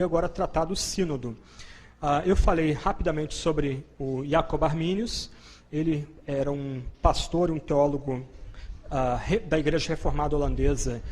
agora tratar do sínodo. Eu falei rapidamente sobre o Jacob Arminius. Ele era um pastor, um teólogo da Igreja Reformada Holandesa,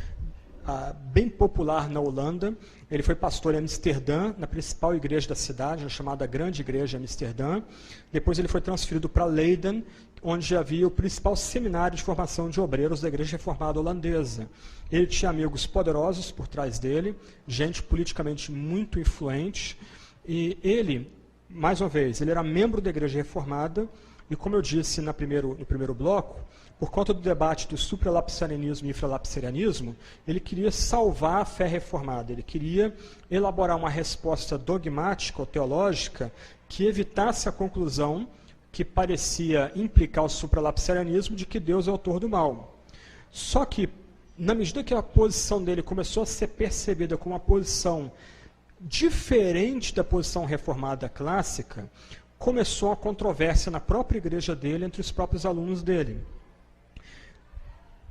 bem popular na Holanda. Ele foi pastor em Amsterdã, na principal igreja da cidade, a chamada Grande Igreja de Amsterdã. Depois ele foi transferido para Leiden, onde havia o principal seminário de formação de obreiros da Igreja Reformada Holandesa. Ele tinha amigos poderosos por trás dele, gente politicamente muito influente, e ele, mais uma vez, ele era membro da Igreja Reformada, e como eu disse no primeiro bloco, por conta do debate do supralapsarianismo e infralapsarianismo, ele queria salvar a fé reformada, ele queria elaborar uma resposta dogmática ou teológica que evitasse a conclusão que parecia implicar o supralapsarianismo de que Deus é o autor do mal. Só que, na medida que a posição dele começou a ser percebida como uma posição diferente da posição reformada clássica, começou a controvérsia na própria igreja dele, entre os próprios alunos dele.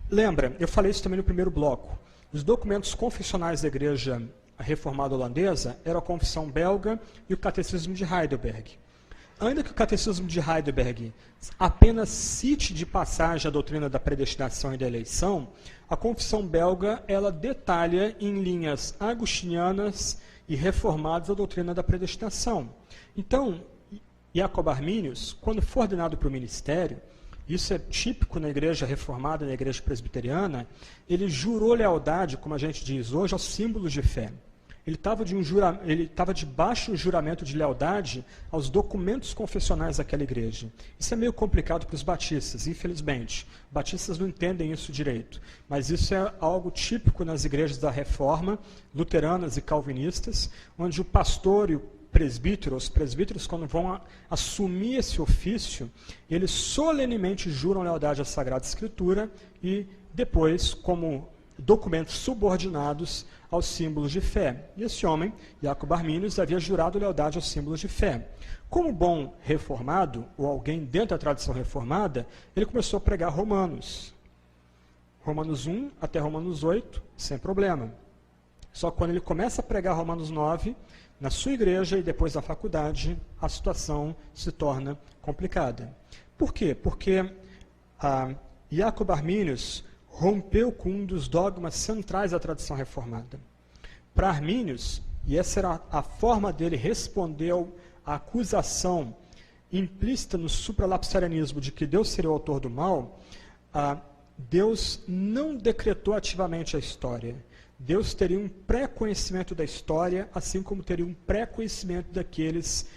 Lembra, eu falei isso também no primeiro bloco, os documentos confessionais da Igreja Reformada Holandesa eram a Confissão Belga e o Catecismo de Heidelberg. Ainda que o Catecismo de Heidelberg apenas cite de passagem a doutrina da predestinação e da eleição, a Confissão Belga ela detalha em linhas agostinianas e reformadas a doutrina da predestinação. Então, Jacob Arminius, quando foi ordenado para o ministério, isso é típico na igreja reformada, na igreja presbiteriana, ele jurou lealdade, como a gente diz hoje, aos símbolos de fé. Ele estava debaixo do juramento de lealdade aos documentos confessionais daquela igreja. Isso é meio complicado para os batistas, infelizmente. Batistas não entendem isso direito. Mas isso é algo típico nas igrejas da Reforma, luteranas e calvinistas, onde o pastor e o os presbíteros, quando vão assumir esse ofício, eles solenemente juram lealdade à Sagrada Escritura e depois, como documentos subordinados aos símbolos de fé. E esse homem, Jacob Arminius, havia jurado lealdade aos símbolos de fé. Como bom reformado, ou alguém dentro da tradição reformada, ele começou a pregar Romanos. Romanos 1 até Romanos 8, sem problema. Só que quando ele começa a pregar Romanos 9, na sua igreja e depois na faculdade, a situação se torna complicada. Por quê? Porque Jacob Arminius rompeu com um dos dogmas centrais da tradição reformada. Para Arminius, e essa era a forma dele responder à acusação implícita no supralapsarianismo de que Deus seria o autor do mal, Deus não decretou ativamente a história. Deus teria um pré-conhecimento da história, assim como teria um pré-conhecimento daqueles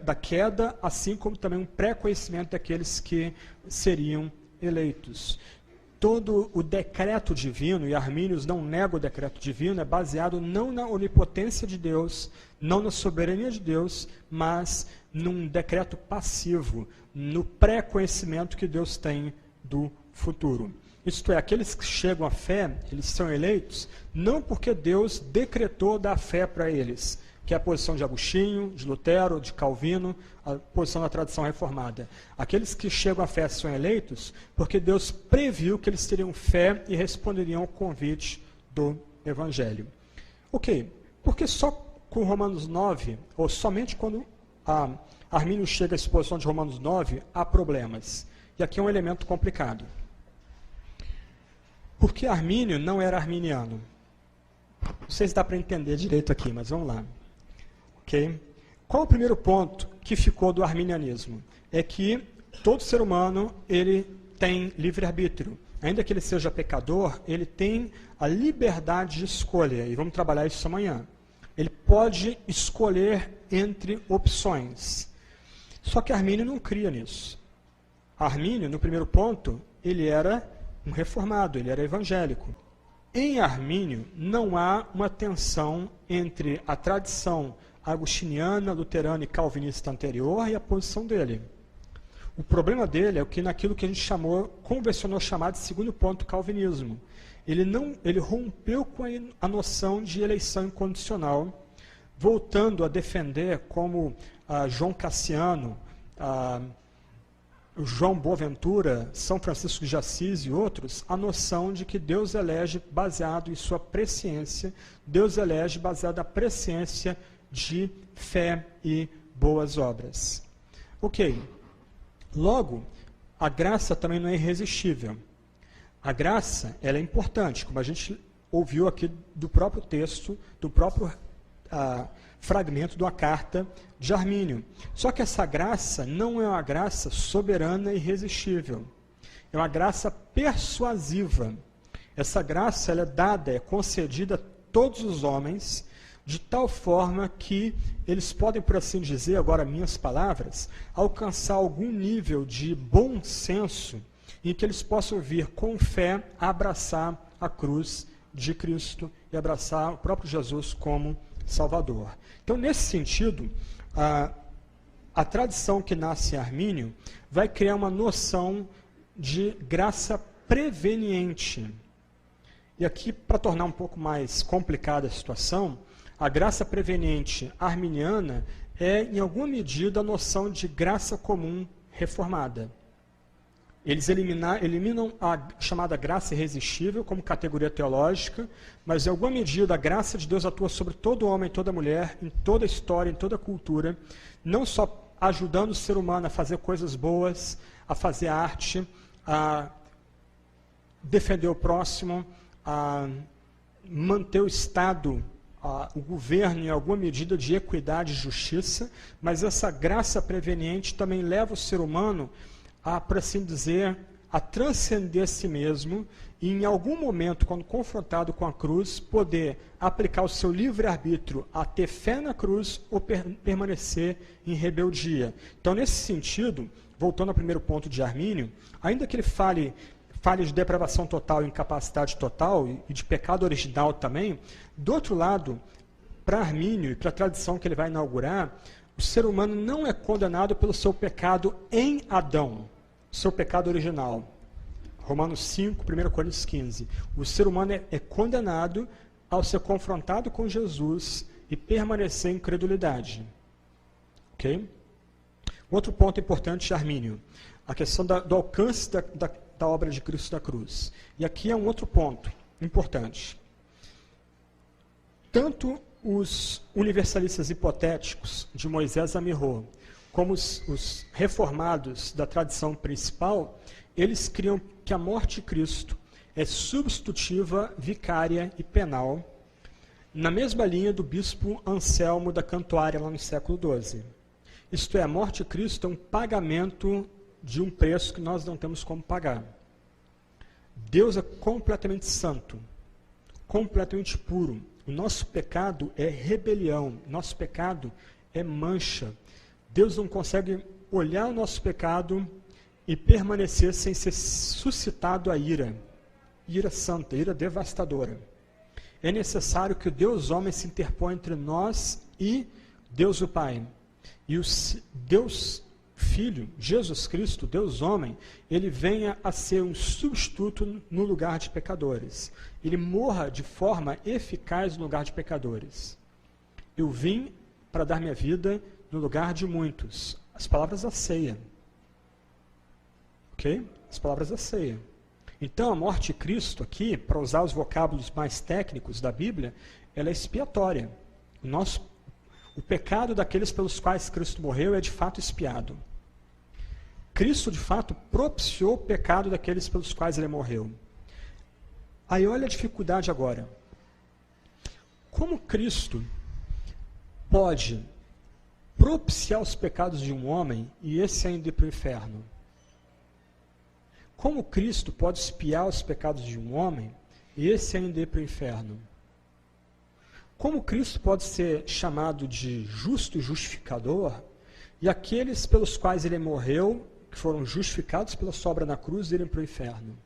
da queda, assim como também um pré-conhecimento daqueles que seriam eleitos. Todo o decreto divino, e Arminius não nega o decreto divino, é baseado não na onipotência de Deus, não na soberania de Deus, mas num decreto passivo, no pré-conhecimento que Deus tem do futuro. Isto é, aqueles que chegam à fé, eles são eleitos, não porque Deus decretou dar fé para eles, que é a posição de Agostinho, de Lutero, de Calvino, a posição da tradição reformada. Aqueles que chegam à fé são eleitos porque Deus previu que eles teriam fé e responderiam ao convite do Evangelho. Ok, porque só com Romanos 9, ou somente quando Arminius chega à exposição de Romanos 9, há problemas. E aqui é um elemento complicado. Porque Armínio não era arminiano. Não sei se dá para entender direito aqui, mas vamos lá. Okay? Qual o primeiro ponto que ficou do arminianismo? É que todo ser humano ele tem livre-arbítrio. Ainda que ele seja pecador, ele tem a liberdade de escolha. E vamos trabalhar isso amanhã. Ele pode escolher entre opções. Só que Armínio não cria nisso. Armínio, no primeiro ponto, ele era um reformado, ele era evangélico. Em Armínio, não há uma tensão entre a tradição agostiniana, luterana e calvinista anterior e a posição dele. O problema dele é que naquilo que a gente convencionou chamar de segundo ponto calvinismo. Ele rompeu com a noção de eleição incondicional, voltando a defender, como João Cassiano, João Boaventura, São Francisco de Assis e outros, a noção de que Deus elege baseado em sua presciência, Deus elege baseado na presciência de fé e boas obras. Ok. Logo, a graça também não é irresistível. A graça, ela é importante, como a gente ouviu aqui do próprio texto, do próprio fragmento da carta de Armínio. Só que essa graça não é uma graça soberana e irresistível. É uma graça persuasiva. Essa graça ela é dada, é concedida a todos os homens, de tal forma que eles podem, por assim dizer, agora minhas palavras, alcançar algum nível de bom senso em que eles possam vir com fé abraçar a cruz de Cristo e abraçar o próprio Jesus como Salvador. Então, nesse sentido, a tradição que nasce em Armínio vai criar uma noção de graça preveniente. E aqui, para tornar um pouco mais complicada a situação, a graça preveniente arminiana é, em alguma medida, a noção de graça comum reformada. Eles eliminam a chamada graça irresistível como categoria teológica, mas em alguma medida a graça de Deus atua sobre todo homem, toda mulher, em toda história, em toda cultura, não só ajudando o ser humano a fazer coisas boas, a fazer arte, a defender o próximo, a manter o Estado, o governo em alguma medida de equidade e justiça, mas essa graça preveniente também leva o ser humano a, por assim dizer, a transcender a si mesmo e em algum momento, quando confrontado com a cruz, poder aplicar o seu livre-arbítrio a ter fé na cruz ou permanecer em rebeldia. Então, nesse sentido, voltando ao primeiro ponto de Armínio, ainda que ele fale de depravação total e incapacidade total e de pecado original também, do outro lado, para Armínio e para a tradição que ele vai inaugurar, o ser humano não é condenado pelo seu pecado em Adão, seu pecado original. Romanos 5, 1 Coríntios 15. O ser humano é condenado ao ser confrontado com Jesus e permanecer em incredulidade. Ok? Outro ponto importante de Armínio, a questão do alcance da obra de Cristo da cruz. E aqui é um outro ponto importante. Tanto os universalistas hipotéticos de Moisés Amirô, como os reformados da tradição principal, eles criam que a morte de Cristo é substitutiva, vicária e penal, na mesma linha do bispo Anselmo da Cantuária, lá no século XII. Isto é, a morte de Cristo é um pagamento de um preço que nós não temos como pagar. Deus é completamente santo, completamente puro. O nosso pecado é rebelião, nosso pecado é mancha. Deus não consegue olhar o nosso pecado e permanecer sem ser suscitado a ira santa, ira devastadora. É necessário que o Deus homem se interponha entre nós e Deus o Pai. E o Deus Filho, Jesus Cristo, Deus homem, ele venha a ser um substituto no lugar de pecadores. Ele morra de forma eficaz no lugar de pecadores. Eu vim para dar minha vida no lugar de muitos. As palavras da ceia. Ok? As palavras da ceia. Então, a morte de Cristo aqui, para usar os vocábulos mais técnicos da Bíblia, ela é expiatória. O pecado daqueles pelos quais Cristo morreu é de fato expiado. Cristo, de fato, propiciou o pecado daqueles pelos quais ele morreu. Aí olha a dificuldade agora. Como Cristo pode propiciar os pecados de um homem e esse ainda ir para o inferno? Como Cristo pode expiar os pecados de um homem e esse ainda ir para o inferno? Como Cristo pode ser chamado de justo e justificador e aqueles pelos quais ele morreu, que foram justificados pela sua obra na cruz, irem para o inferno?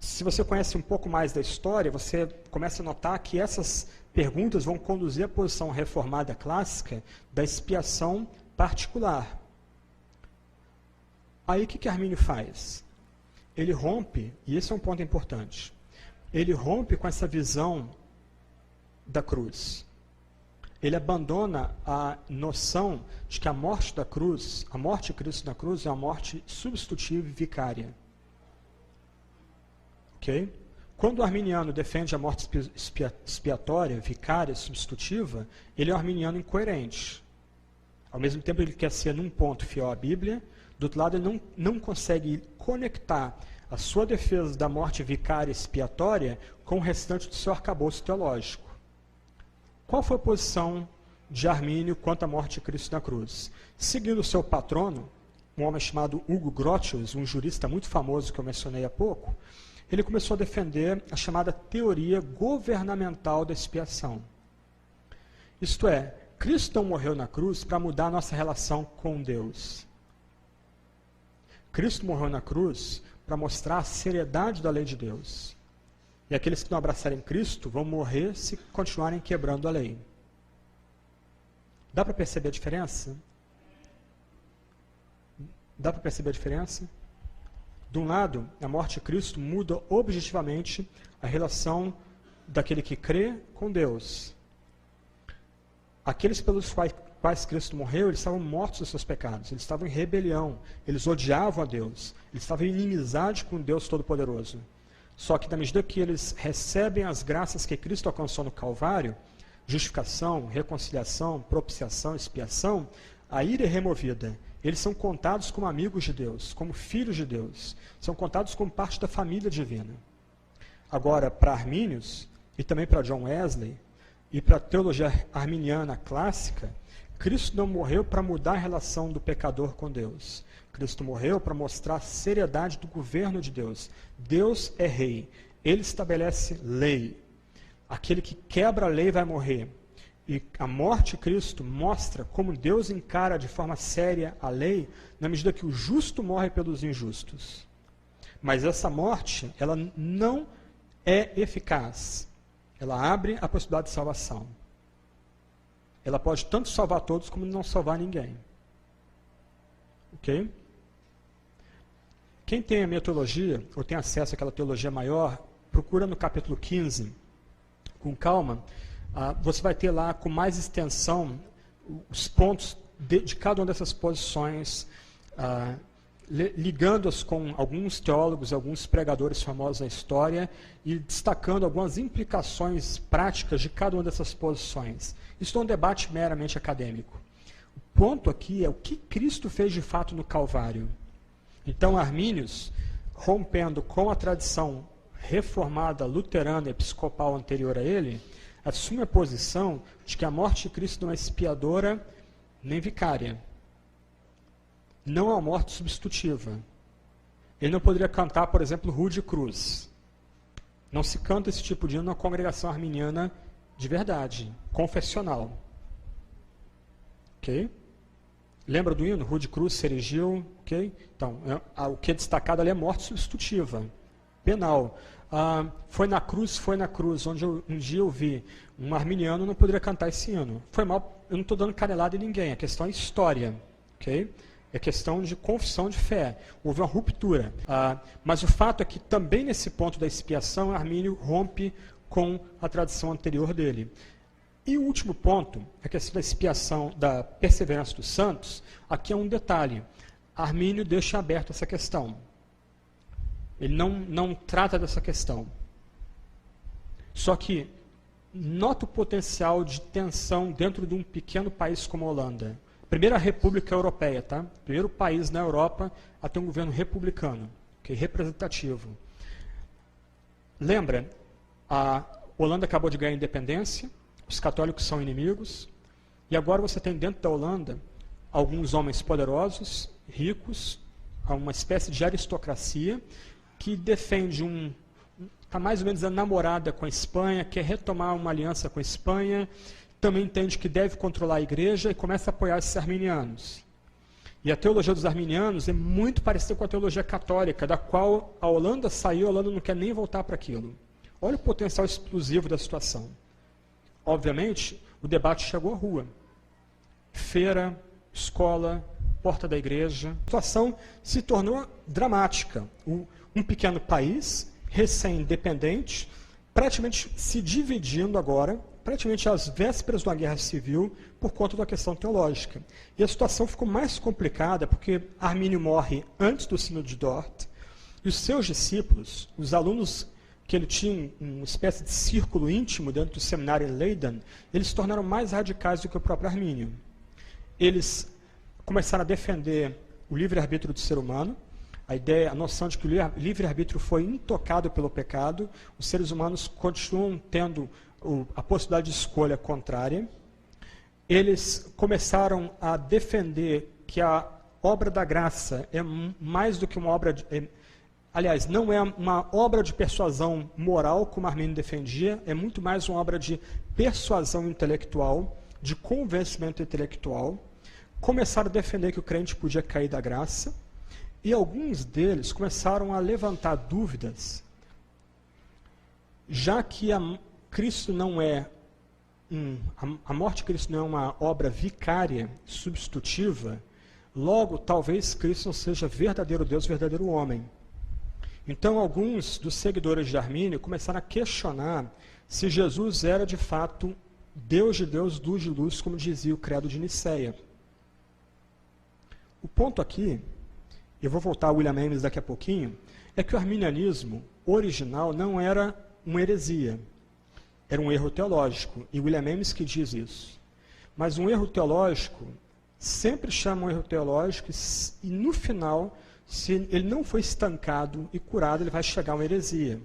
Se você conhece um pouco mais da história, você começa a notar que essas perguntas vão conduzir à posição reformada clássica da expiação particular. Aí o que Armínio faz? Ele rompe, e esse é um ponto importante, ele rompe com essa visão da cruz. ele abandona a noção de que a morte de Cristo na cruz é uma morte substitutiva e vicária. Ok? Quando o arminiano defende a morte expiatória, vicária, substitutiva, ele é um arminiano incoerente. Ao mesmo tempo, ele quer ser, num ponto, fiel à Bíblia. Do outro lado, ele não consegue conectar a sua defesa da morte vicária e expiatória com o restante do seu arcabouço teológico. Qual foi a posição de Armínio quanto à morte de Cristo na cruz? Seguindo o seu patrono, um homem chamado Hugo Grotius, um jurista muito famoso que eu mencionei há pouco, ele começou a defender a chamada teoria governamental da expiação. Isto é, Cristo não morreu na cruz para mudar a nossa relação com Deus. Cristo morreu na cruz para mostrar a seriedade da lei de Deus. E aqueles que não abraçarem Cristo vão morrer se continuarem quebrando a lei. Dá para perceber a diferença? Dá para perceber a diferença? De um lado, a morte de Cristo muda objetivamente a relação daquele que crê com Deus. Aqueles pelos quais Cristo morreu, eles estavam mortos dos seus pecados, eles estavam em rebelião, eles odiavam a Deus, eles estavam em inimizade com Deus Todo-Poderoso. Só que, na medida que eles recebem as graças que Cristo alcançou no Calvário, justificação, reconciliação, propiciação, expiação, a ira é removida. Eles são contados como amigos de Deus, como filhos de Deus, são contados como parte da família divina. Agora, para Armínios, e também para John Wesley, e para a teologia arminiana clássica, Cristo não morreu para mudar a relação do pecador com Deus. Cristo morreu para mostrar a seriedade do governo de Deus. Deus é rei. Ele estabelece lei. Aquele que quebra a lei vai morrer. E a morte de Cristo mostra como Deus encara de forma séria a lei, na medida que o justo morre pelos injustos. Mas essa morte, ela não é eficaz. Ela abre a possibilidade de salvação. Ela pode tanto salvar todos como não salvar ninguém. Ok? Quem tem a minha teologia, ou tem acesso àquela teologia maior, procura no capítulo 15, com calma. Você vai ter lá com mais extensão os pontos de cada uma dessas posições, ligando-as com alguns teólogos, alguns pregadores famosos na história e destacando algumas implicações práticas de cada uma dessas posições. Isso é um debate meramente acadêmico. O ponto aqui é o que Cristo fez de fato no Calvário. Então, Armínios, rompendo com a tradição reformada, luterana e episcopal anterior a ele, assume a posição de que a morte de Cristo não é expiadora nem vicária. Não é uma morte substitutiva. Ele não poderia cantar, por exemplo, Rude Cruz. Não se canta esse tipo de hino na congregação arminiana de verdade, confessional. Ok? Lembra do hino? Rude Cruz se erigiu. Ok? Então, o que é destacado ali é morte substitutiva, penal. Foi na cruz, onde um dia eu vi um arminiano não poderia cantar esse hino. Foi mal, eu não estou dando canelada em ninguém, a questão é história. Ok? É questão de confissão de fé. Houve uma ruptura. Mas o fato é que também nesse ponto da expiação, Armínio rompe com a tradição anterior dele. E o último ponto, a questão da expiação, da perseverança dos santos, aqui é um detalhe. Armínio deixa aberto essa questão. Ele não trata dessa questão. Só que nota o potencial de tensão dentro de um pequeno país como a Holanda. Primeira república europeia, tá? Primeiro país na Europa a ter um governo republicano, okay? Representativo. Lembra, a Holanda acabou de ganhar a independência, os católicos são inimigos, e agora você tem dentro da Holanda alguns homens poderosos, ricos, uma espécie de aristocracia, que defende está mais ou menos namorada com a Espanha, quer retomar uma aliança com a Espanha, também entende que deve controlar a igreja e começa a apoiar esses arminianos. E a teologia dos arminianos é muito parecida com a teologia católica, da qual a Holanda saiu, a Holanda não quer nem voltar para aquilo. Olha o potencial explosivo da situação. Obviamente, o debate chegou à rua. Feira, escola, porta da igreja. A situação se tornou dramática. Um pequeno país, recém-independente, praticamente se dividindo agora, praticamente às vésperas de uma guerra civil por conta da questão teológica. E a situação ficou mais complicada porque Armínio morre antes do Sínodo de Dort e os seus discípulos, os alunos que ele tinha uma espécie de círculo íntimo dentro do seminário em Leiden, eles se tornaram mais radicais do que o próprio Armínio. Eles começaram a defender o livre-arbítrio do ser humano, a noção de que o livre-arbítrio foi intocado pelo pecado, os seres humanos continuam tendo a possibilidade de escolha contrária. Eles começaram a defender que a obra da graça é mais do que uma obra aliás, não é uma obra de persuasão moral, como Armínio defendia, é muito mais uma obra de persuasão intelectual, de convencimento intelectual. Começaram a defender que o crente podia cair da graça, e alguns deles começaram a levantar dúvidas, já que Cristo não é a morte de Cristo não é uma obra vicária, substitutiva, logo, talvez Cristo não seja verdadeiro Deus, verdadeiro homem. Então, alguns dos seguidores de Armínio começaram a questionar se Jesus era, de fato, Deus de Deus, luz de luz, como dizia o credo de Nicéia. O ponto aqui, eu vou voltar a William James daqui a pouquinho, é que o arminianismo original não era uma heresia, era um erro teológico, e William James que diz isso. Mas um erro teológico sempre chama um erro teológico e no final, se ele não foi estancado e curado, ele vai chegar a uma heresia.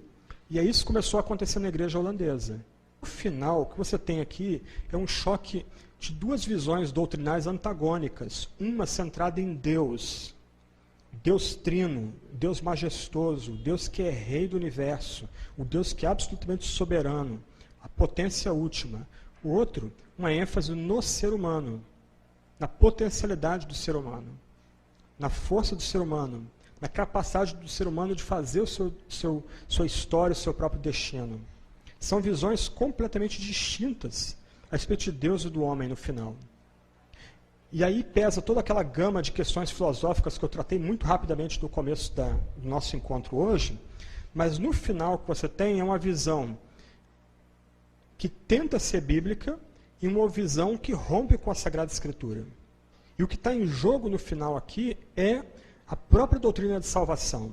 E aí isso começou a acontecer na igreja holandesa. No final, o que você tem aqui é um choque de duas visões doutrinais antagônicas, uma centrada em Deus, Deus trino, Deus majestoso, Deus que é rei do universo, o Deus que é absolutamente soberano, a potência última. O outro, uma ênfase no ser humano, na potencialidade do ser humano, na força do ser humano, na capacidade do ser humano de fazer sua história, o seu próprio destino. São visões completamente distintas a respeito de Deus e do homem no final. E aí pesa toda aquela gama de questões filosóficas que eu tratei muito rapidamente no começo do nosso encontro hoje, mas no final o que você tem é uma visão que tenta ser bíblica e uma visão que rompe com a Sagrada Escritura. E o que está em jogo no final aqui é a própria doutrina de salvação.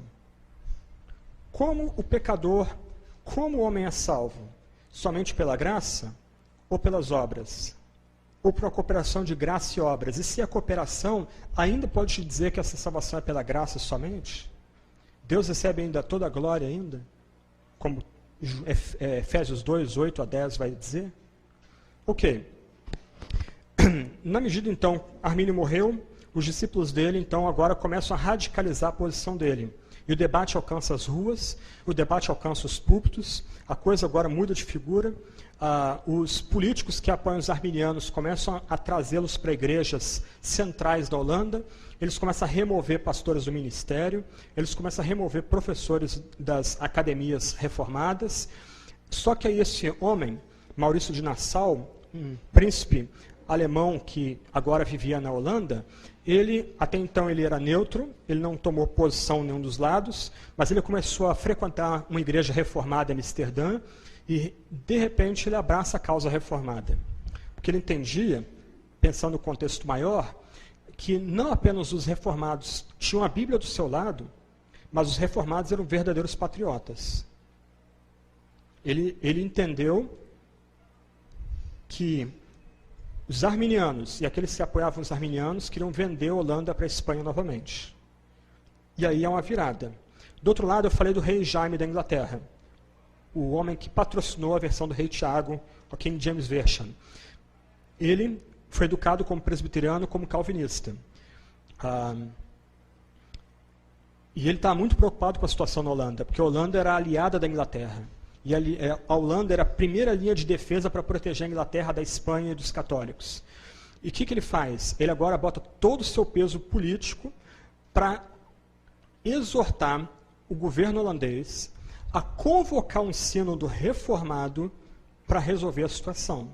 Como o pecador, como o homem é salvo? Somente pela graça ou pelas obras? Ou por uma cooperação de graça e obras? E se a cooperação ainda pode te dizer que essa salvação é pela graça somente? Deus recebe ainda toda a glória ainda? Como Efésios 2, 8 a 10 vai dizer? Ok. Na medida, então, Armínio morreu, os discípulos dele, então, agora começam a radicalizar a posição dele. E o debate alcança as ruas, o debate alcança os púlpitos, a coisa agora muda de figura. Os políticos que apoiam os arminianos começam a trazê-los para igrejas centrais da Holanda, eles começam a remover pastores do ministério, eles começam a remover professores das academias reformadas. Só que aí esse homem, Maurício de Nassau, um príncipe alemão que agora vivia na Holanda, até então ele era neutro, ele não tomou posição em nenhum dos lados, mas ele começou a frequentar uma igreja reformada em Amsterdã e, de repente, ele abraça a causa reformada. Porque ele entendia, pensando no contexto maior, que não apenas os reformados tinham a Bíblia do seu lado, mas os reformados eram verdadeiros patriotas. Ele entendeu que os arminianos e aqueles que apoiavam os arminianos queriam vender a Holanda para a Espanha novamente. E aí é uma virada. Do outro lado, eu falei do rei Jaime da Inglaterra, o homem que patrocinou a versão do rei Tiago, o King James Version. Ele foi educado como presbiteriano, como calvinista. E ele estava muito preocupado com a situação na Holanda, porque a Holanda era aliada da Inglaterra. E a Holanda era a primeira linha de defesa para proteger a Inglaterra da Espanha e dos católicos. E o que ele faz? Ele agora bota todo o seu peso político para exortar o governo holandês a convocar um sínodo reformado para resolver a situação.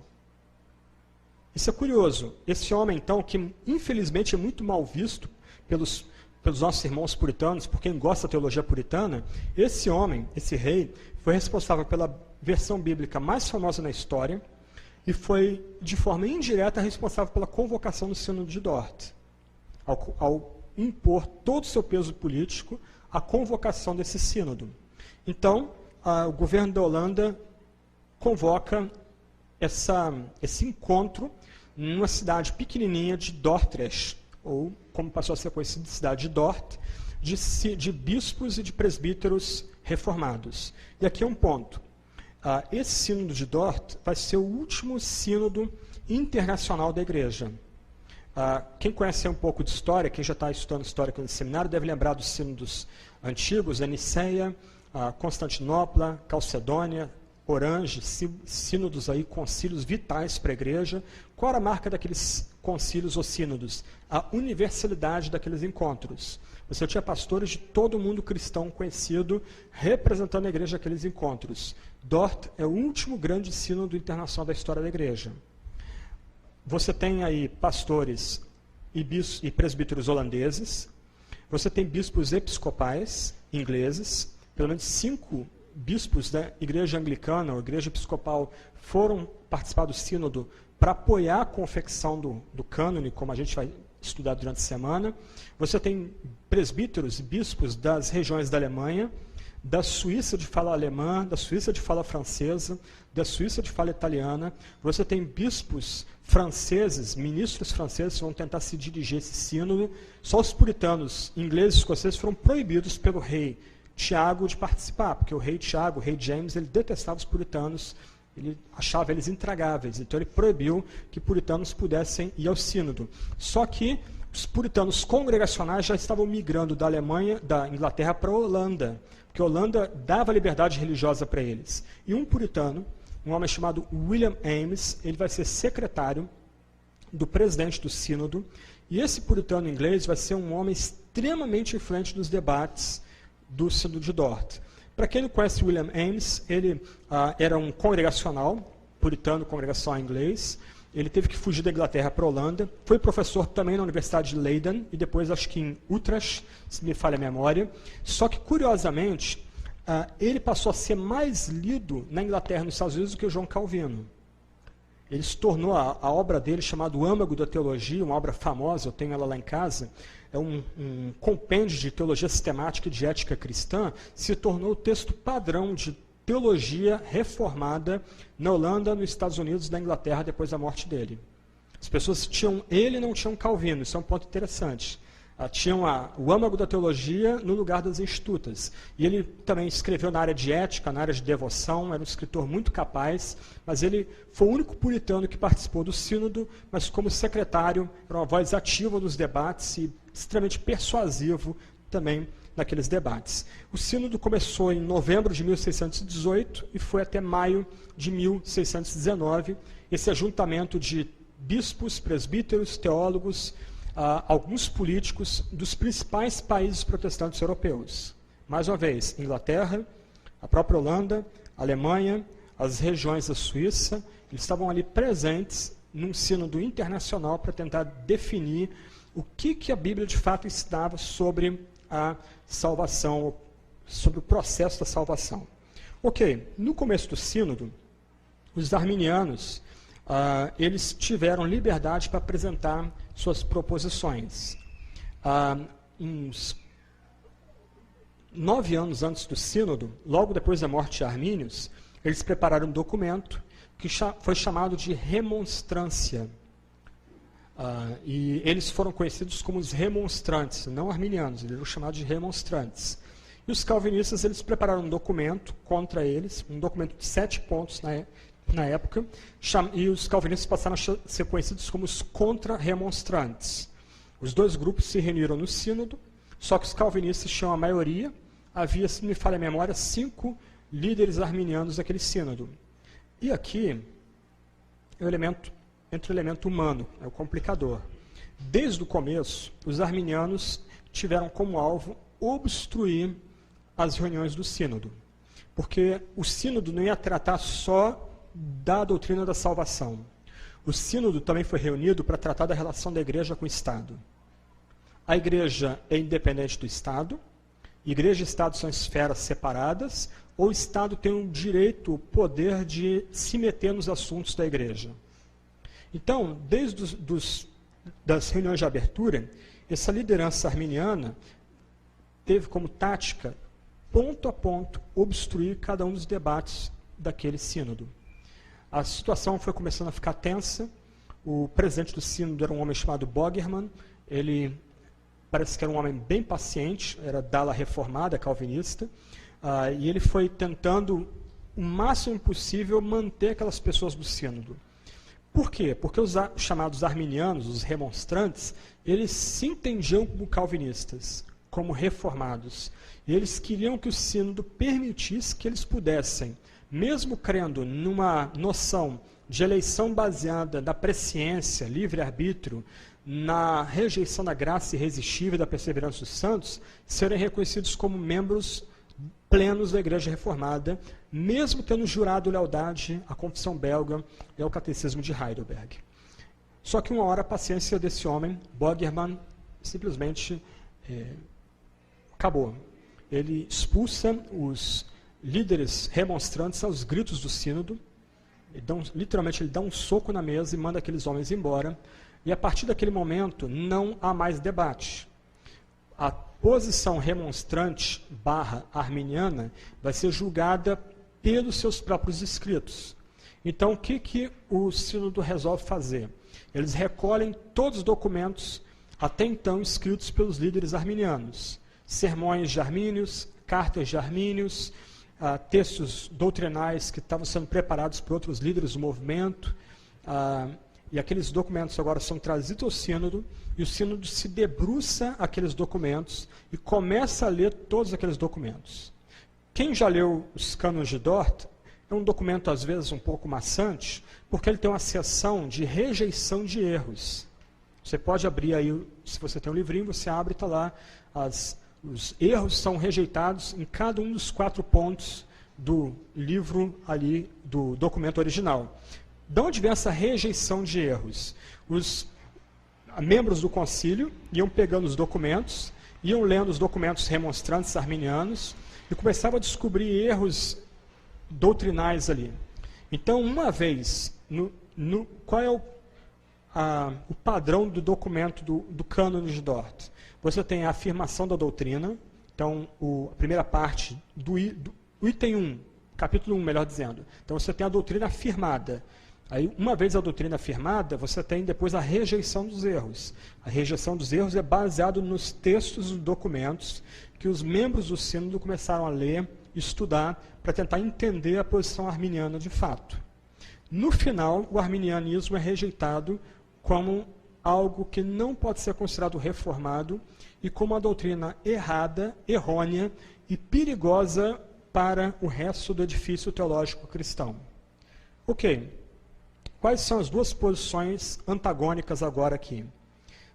Isso é curioso. Esse homem, então, que infelizmente é muito mal visto pelos nossos irmãos puritanos, por quem gosta da teologia puritana, esse homem, esse rei, foi responsável pela versão bíblica mais famosa na história, e foi, de forma indireta, responsável pela convocação do Sínodo de Dort, ao impor todo o seu peso político à convocação desse sínodo. Então, o governo da Holanda convoca esse encontro numa cidade pequenininha de Dordrecht, ou, como passou a ser conhecida, cidade de Dort, de bispos e de presbíteros reformados. E aqui é um ponto. Esse sínodo de Dort vai ser o último sínodo internacional da igreja. Quem conhece um pouco de história, quem já está estudando história no seminário, deve lembrar dos sínodos antigos, a Niceia, Constantinopla, Calcedônia, Orange, sínodos aí, concílios vitais para a igreja. Qual era a marca daqueles concílios ou sínodos? A universalidade daqueles encontros. Você tinha pastores de todo o mundo cristão conhecido representando a igreja naqueles encontros. Dort é o último grande sínodo internacional da história da igreja. Você tem aí pastores e presbíteros holandeses, você tem bispos episcopais ingleses, pelo menos 5 bispos da igreja anglicana ou igreja episcopal foram participar do sínodo para apoiar a confecção do cânone, como a gente vai estudar durante a semana. Você tem presbíteros e bispos das regiões da Alemanha, da Suíça de fala alemã, da Suíça de fala francesa, da Suíça de fala italiana. Você tem bispos franceses, ministros franceses que vão tentar se dirigir a esse sínodo. Só os puritanos ingleses e escoceses foram proibidos pelo rei Tiago de participar, porque o rei Tiago, o rei James, ele detestava os puritanos, ele achava eles intragáveis, então ele proibiu que puritanos pudessem ir ao sínodo. Só que os puritanos congregacionais já estavam migrando da Inglaterra para a Holanda, porque a Holanda dava liberdade religiosa para eles. E um puritano, um homem chamado William Ames, ele vai ser secretário do presidente do sínodo, e esse puritano inglês vai ser um homem extremamente influente nos debates do sínodo de Dort. Para quem não conhece William Ames, ele era um congregacional, puritano congregacional inglês. Ele teve que fugir da Inglaterra para a Holanda. Foi professor também na Universidade de Leiden e depois acho que em Utrecht, se me falha a memória. Só que, curiosamente, ele passou a ser mais lido na Inglaterra e nos Estados Unidos do que o João Calvino. Ele se tornou a obra dele, chamada O Âmago da Teologia, uma obra famosa, eu tenho ela lá em casa, é um compêndio de teologia sistemática e de ética cristã, se tornou o texto padrão de teologia reformada na Holanda, nos Estados Unidos e na Inglaterra depois da morte dele. As pessoas tinham ele e não tinham Calvino, isso é um ponto interessante. Tinham o âmago da teologia no lugar das institutas. E ele também escreveu na área de ética, na área de devoção, era um escritor muito capaz, mas ele foi o único puritano que participou do sínodo, mas como secretário, era uma voz ativa nos debates e extremamente persuasivo também naqueles debates. O sínodo começou em novembro de 1618 e foi até maio de 1619, esse ajuntamento de bispos, presbíteros, teólogos, alguns políticos dos principais países protestantes europeus. Mais uma vez, Inglaterra, a própria Holanda, Alemanha, as regiões da Suíça, eles estavam ali presentes num sínodo internacional para tentar definir o que a Bíblia de fato ensinava sobre a salvação, sobre o processo da salvação. Ok, no começo do sínodo, os arminianos, eles tiveram liberdade para apresentar suas proposições. Uns 9 anos antes do sínodo, logo depois da morte de Armínios, eles prepararam um documento que foi chamado de remonstrância. E eles foram conhecidos como os remonstrantes, não arminianos, eles eram chamados de remonstrantes. E os calvinistas, eles prepararam um documento contra eles, um documento de 7 pontos na época, e os calvinistas passaram a ser conhecidos como os contra-remonstrantes. Os dois grupos se reuniram no sínodo, só que os calvinistas tinham a maioria, havia, se me falha a memória, 5 líderes arminianos daquele sínodo. E aqui, entra o elemento humano, é o complicador. Desde o começo, os arminianos tiveram como alvo obstruir as reuniões do sínodo, porque o sínodo não ia tratar só da doutrina da salvação. O sínodo também foi reunido para tratar da relação da igreja com o Estado. A igreja é independente do Estado, igreja e Estado são esferas separadas, ou o Estado tem o direito, o poder de se meter nos assuntos da igreja. Então, desde das reuniões de abertura, essa liderança arminiana teve como tática, ponto a ponto, obstruir cada um dos debates daquele sínodo. A situação foi começando a ficar tensa. O presidente do sínodo era um homem chamado Bogerman. Ele parece que era um homem bem paciente, era da ala reformada, calvinista, e ele foi tentando, o máximo possível, manter aquelas pessoas do sínodo. Por quê? Porque os chamados arminianos, os remonstrantes, eles se entendiam como calvinistas, como reformados. E eles queriam que o sínodo permitisse que eles pudessem, mesmo crendo numa noção de eleição baseada na presciência, livre-arbítrio, na rejeição da graça irresistível e da perseverança dos santos, serem reconhecidos como membros plenos da Igreja Reformada, mesmo tendo jurado lealdade à Confissão Belga e ao Catecismo de Heidelberg. Só que uma hora a paciência desse homem, Bogerman, simplesmente acabou. Ele expulsa os líderes remonstrantes aos gritos do sínodo, literalmente ele dá um soco na mesa e manda aqueles homens embora, e a partir daquele momento não há mais debate. A posição remonstrante / arminiana vai ser julgada pelos seus próprios escritos. Então, o que o sínodo resolve fazer? Eles recolhem todos os documentos até então escritos pelos líderes arminianos. Sermões de Armínios, cartas de Armínios, textos doutrinais que estavam sendo preparados por outros líderes do movimento, e aqueles documentos agora são trazidos ao sínodo, e o sínodo se debruça aqueles documentos e começa a ler todos aqueles documentos. Quem já leu os Cânones de Dort, é um documento às vezes um pouco maçante, porque ele tem uma seção de rejeição de erros. Você pode abrir aí, se você tem um livrinho, você abre e está lá, os erros são rejeitados em cada um dos 4 pontos do livro ali, do documento original. De onde vem essa rejeição de erros? Os membros do concílio iam pegando os documentos, iam lendo os documentos remonstrantes arminianos e começavam a descobrir erros doutrinais ali. Então, uma vez, qual é o padrão do documento do Cânone de Dort? Você tem a afirmação da doutrina, então a primeira parte do item 1, capítulo 1, melhor dizendo. Então você tem a doutrina afirmada. Aí, uma vez a doutrina afirmada, você tem depois a rejeição dos erros. A rejeição dos erros é baseado nos textos dos documentos que os membros do sínodo começaram a ler, estudar, para tentar entender a posição arminiana de fato. No final, o arminianismo é rejeitado como algo que não pode ser considerado reformado e como uma doutrina errada, errônea e perigosa para o resto do edifício teológico cristão. Ok. Quais são as duas posições antagônicas agora aqui?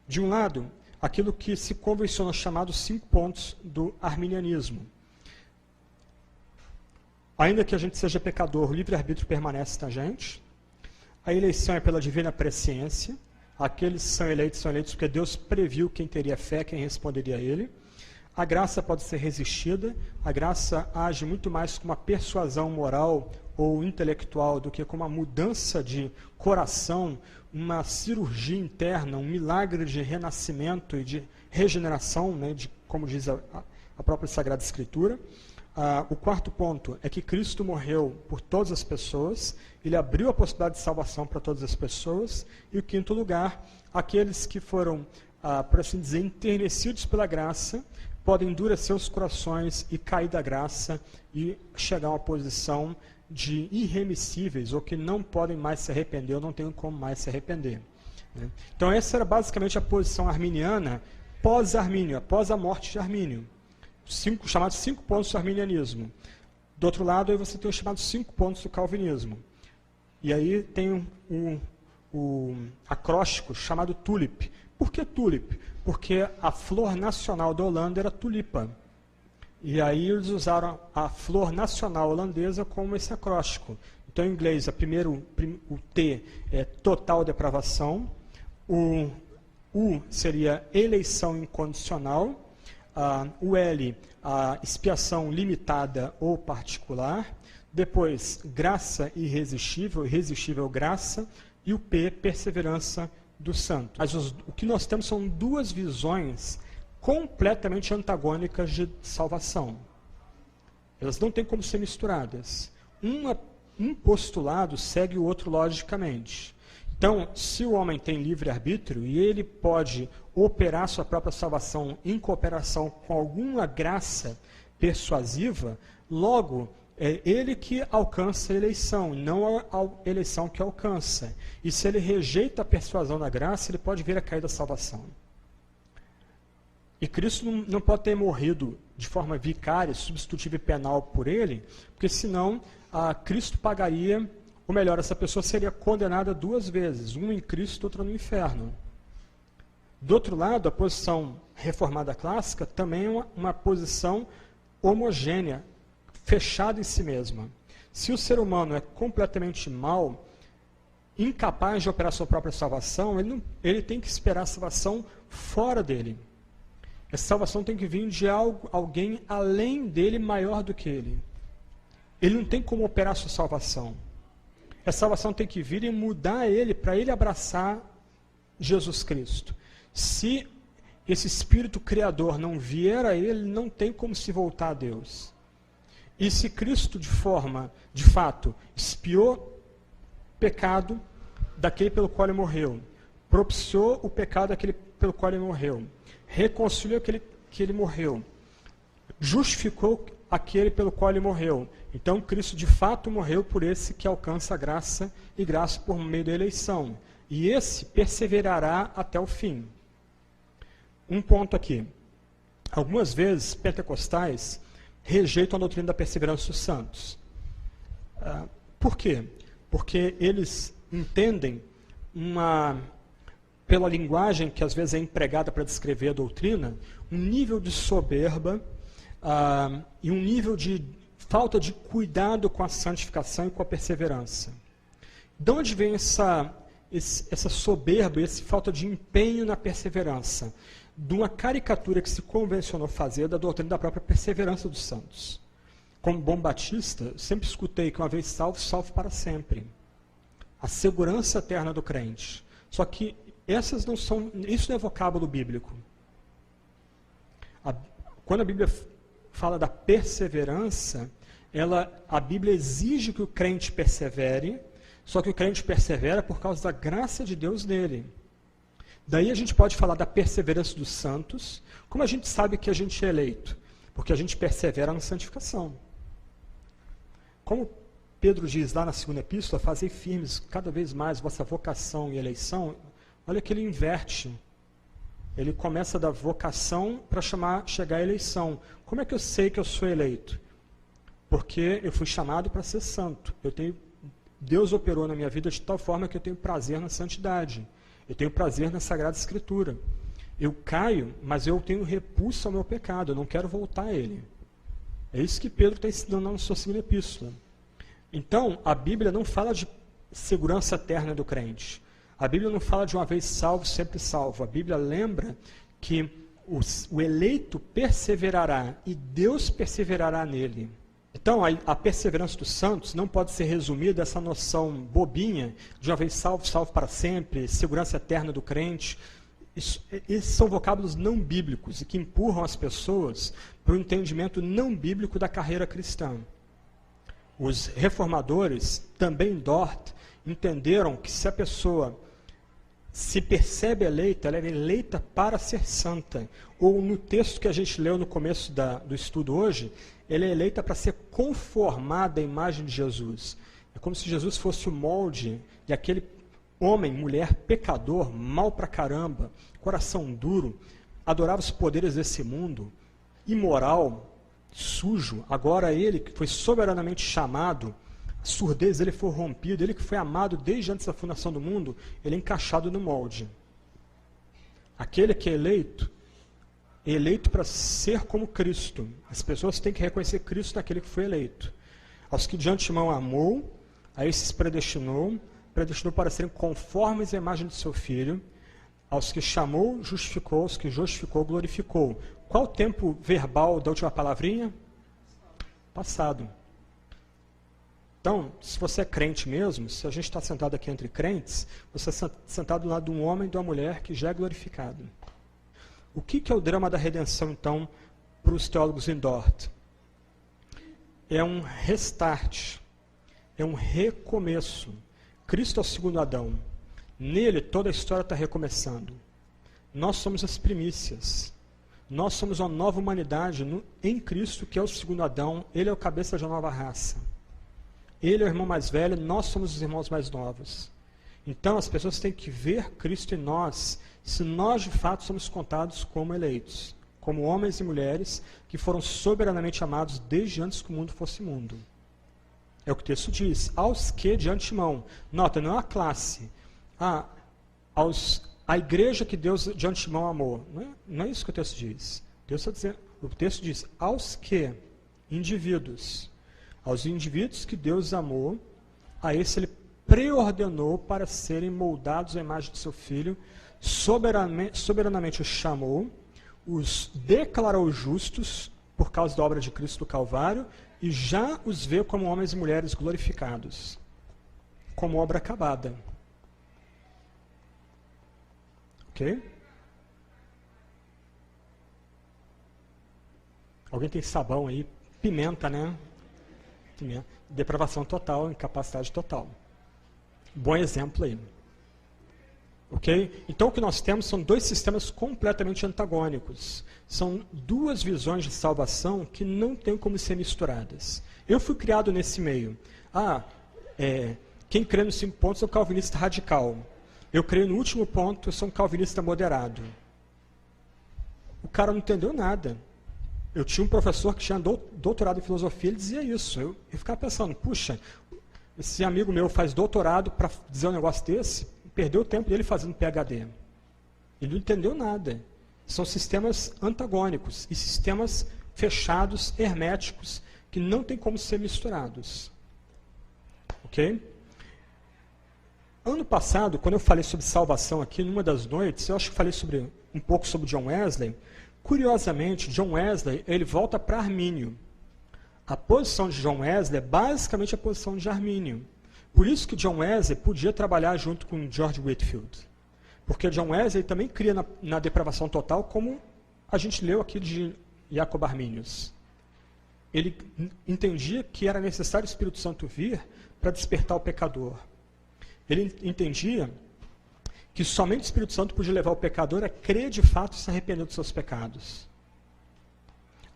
De um lado, aquilo que se convenciona chamado 5 pontos do arminianismo. Ainda que a gente seja pecador, o livre-arbítrio permanece na gente. A eleição é pela divina presciência. Aqueles que são eleitos porque Deus previu quem teria fé, quem responderia a ele. A graça pode ser resistida. A graça age muito mais como uma persuasão moral ou intelectual do que como uma mudança de coração, uma cirurgia interna, um milagre de renascimento e de regeneração, né, como diz a própria Sagrada Escritura. O quarto ponto é que Cristo morreu por todas as pessoas, ele abriu a possibilidade de salvação para todas as pessoas. E o quinto lugar, aqueles que foram, por assim dizer, enternecidos pela graça, podem endurecer os corações e cair da graça e chegar a uma posição de irremissíveis, ou que não podem mais se arrepender, ou não têm como mais se arrepender. Né? Então essa era basicamente a posição arminiana pós-Armínio, após a morte de Armínio. Chamados 5 pontos do arminianismo. Do outro lado, aí você tem os chamados 5 pontos do calvinismo. E aí tem um acróstico chamado tulip. Por que tulip? Porque a flor nacional da Holanda era tulipa. E aí eles usaram a flor nacional holandesa como esse acróstico. Então, em inglês, o T é total depravação, o U seria eleição incondicional, o L, a expiação limitada ou particular. Depois, graça irresistível, irresistível graça. E o P, perseverança do santo. Mas o que nós temos são duas visões completamente antagônicas de salvação. Elas não têm como ser misturadas. Um postulado segue o outro logicamente. Então, se o homem tem livre-arbítrio e ele pode operar sua própria salvação em cooperação com alguma graça persuasiva, logo, é ele que alcança a eleição, não a eleição que alcança. E se ele rejeita a persuasão da graça, ele pode vir a cair da salvação. E Cristo não pode ter morrido de forma vicária, substitutiva e penal por ele, porque senão Cristo pagaria, ou melhor, essa pessoa seria condenada duas vezes, uma em Cristo, outra no inferno. Do outro lado, a posição reformada clássica também é uma posição homogênea, fechada em si mesma. Se o ser humano é completamente mau, incapaz de operar sua própria salvação, ele tem que esperar a salvação fora dele. Essa salvação tem que vir de alguém além dele, maior do que ele. Ele não tem como operar sua salvação. Essa salvação tem que vir e mudar ele, para ele abraçar Jesus Cristo. Se esse Espírito Criador não vier a ele, não tem como se voltar a Deus. E se Cristo, de fato, expiou pecado daquele pelo qual ele morreu, propiciou o pecado daquele pelo qual ele morreu, reconciliou aquele que ele morreu, justificou aquele pelo qual ele morreu. Então, Cristo, de fato, morreu por esse que alcança a graça e graça por meio da eleição. E esse perseverará até o fim. Um ponto aqui. Algumas vezes, pentecostais rejeitam a doutrina da perseverança dos santos. Por quê? Porque eles entendem pela linguagem que às vezes é empregada para descrever a doutrina, um nível de soberba e um nível de falta de cuidado com a santificação e com a perseverança. De onde vem essa soberba, essa falta de empenho na perseverança? De uma caricatura que se convencionou fazer da doutrina da própria perseverança dos santos. Como bom batista, sempre escutei que uma vez salvo, salvo para sempre. A segurança eterna do crente. Só que isso não é vocábulo bíblico. Quando a Bíblia fala da perseverança, a Bíblia exige que o crente persevere, só que o crente persevera por causa da graça de Deus nele. Daí a gente pode falar da perseverança dos santos. Como a gente sabe que a gente é eleito? Porque a gente persevera na santificação. Como Pedro diz lá na segunda epístola, fazei firmes cada vez mais vossa vocação e eleição. Olha que ele inverte. Ele começa da vocação para chegar à eleição. Como é que eu sei que eu sou eleito? Porque eu fui chamado para ser santo. Deus operou na minha vida de tal forma que eu tenho prazer na santidade. Eu tenho prazer na Sagrada Escritura. Eu caio, mas eu tenho repulso ao meu pecado. Eu não quero voltar a ele. É isso que Pedro está ensinando na sua segunda epístola. Então, a Bíblia não fala de segurança eterna do crente. A Bíblia não fala de uma vez salvo, sempre salvo. A Bíblia lembra que o eleito perseverará e Deus perseverará nele. Então, a perseverança dos santos não pode ser resumida essa noção bobinha de uma vez salvo, salvo para sempre, segurança eterna do crente. Esses são vocábulos não bíblicos e que empurram as pessoas para o entendimento não bíblico da carreira cristã. Os reformadores, também em Dort, entenderam que se a pessoa se percebe eleita, ela é eleita para ser santa. Ou no texto que a gente leu no começo do estudo hoje, ela é eleita para ser conformada à imagem de Jesus. É como se Jesus fosse o molde de aquele homem, mulher, pecador, mal pra caramba, coração duro, adorava os poderes desse mundo, imoral, sujo. Agora ele que foi soberanamente chamado, a surdez dele foi rompida, ele que foi amado desde antes da fundação do mundo, ele é encaixado no molde. Aquele que é eleito para ser como Cristo. As pessoas têm que reconhecer Cristo naquele que foi eleito. Aos que de antemão amou, a esses predestinou para serem conformes à imagem de seu Filho, Aos que chamou, justificou. Aos que justificou, glorificou. Qual o tempo verbal da última palavrinha? Passado. Então, se você é crente mesmo, se a gente está sentado aqui entre crentes, você está sentado do lado de um homem e de uma mulher que já é glorificado. O que é o drama da redenção, então, para os teólogos em Dort? É um restart, é um recomeço. Cristo é o segundo Adão. Nele, toda a história está recomeçando. Nós somos as primícias. Nós somos uma nova humanidade em Cristo, que é o segundo Adão. Ele é o cabeça de uma nova raça. Ele é o irmão mais velho, nós somos os irmãos mais novos. Então, as pessoas têm que ver Cristo em nós, se nós, de fato, somos contados como eleitos, como homens e mulheres que foram soberanamente amados desde antes que o mundo fosse mundo. É o que o texto diz. Aos que de antemão. Nota, não é a classe. A igreja que Deus de antemão amou. Não é isso que o texto diz. O texto diz, aos que, indivíduos. Aos indivíduos que Deus amou, a esse Ele preordenou para serem moldados à imagem de seu Filho, soberanamente os chamou, os declarou justos por causa da obra de Cristo do Calvário, e já os vê como homens e mulheres glorificados, como obra acabada. Ok? Alguém tem sabão aí? Pimenta, né? Depravação total, incapacidade total. Bom exemplo aí. Ok? Então o que nós temos são dois sistemas completamente antagônicos. São duas visões de salvação que não têm como ser misturadas. Eu fui criado nesse meio. Quem crê nos 5 pontos é um calvinista radical. Eu creio no último ponto, eu sou um calvinista moderado. O cara não entendeu nada. Eu tinha um professor que tinha doutorado em filosofia, ele dizia isso. Eu ficava pensando, puxa, esse amigo meu faz doutorado para dizer um negócio desse, perdeu o tempo dele fazendo PhD. Ele não entendeu nada. São sistemas antagônicos e sistemas fechados, herméticos, que não tem como ser misturados. Ok? Ano passado, quando eu falei sobre salvação aqui, numa das noites, eu acho que falei um pouco sobre John Wesley. Curiosamente, John Wesley, ele volta para Armínio. A posição de John Wesley é basicamente a posição de Armínio. Por isso que John Wesley podia trabalhar junto com George Whitefield. Porque John Wesley também cria na depravação total, como a gente leu aqui de Jacob Arminius. Ele entendia que era necessário o Espírito Santo vir para despertar o pecador. Ele entendia que somente o Espírito Santo podia levar o pecador a crer de fato e se arrepender dos seus pecados.